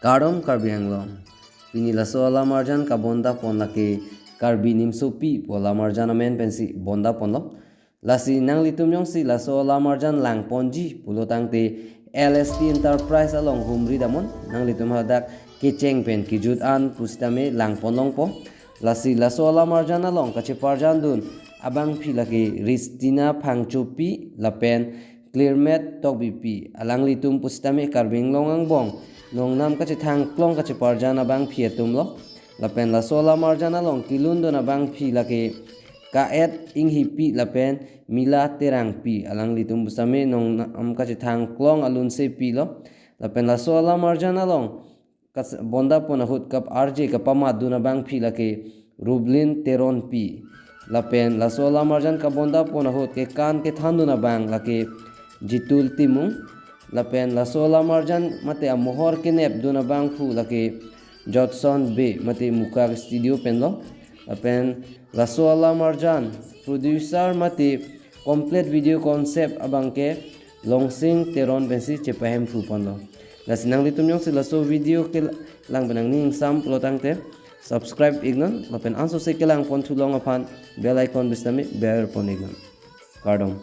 Kardom karbi anglom. Pini laso ala marjan ka bonda pon lake karbi nimso pi pola marjan amen pensi bonda pon lo. Lasi nang litum yong si laso ala marjan lang ponji pulo tangte LST Enterprise along humri damon nang litum hadak keceng pen kijut an pustame lang ponlong po. Lasi laso ala marjan along kache parjan dun abang pi lake Ristina Pangchopi lapen Clearmet Tokbipi alang litum pustame karbing longang bong nong nam kache thang klong kache parjana bang phietum lo lapen la sola marjana long kilundo na bang phi lake kaet inghipi lapen mila terang pi alang litum pustame nong nam kache thang klong alun se pi lo lapen la sola marjana long kas bonda pona hut kap RJ kapama duna bang phi lake rublin teron pi lapen la sola marjan ka bonda pona hut ke kan ke thanduna bang lake jitul timung lapen la sola marjan mate a mohor ke nep duna bang fu lake Jotson B mate muka studio penlo lapen la sola marjan producer mate complete video concept abang ke longsing teron bensi cepahem fu panlo lasinang litum yong sila so video ke lang benang ning sam plotang te subscribe ignon lapen anso se ke lang pon tulong apan bell icon bistami bear pon ignon Kardom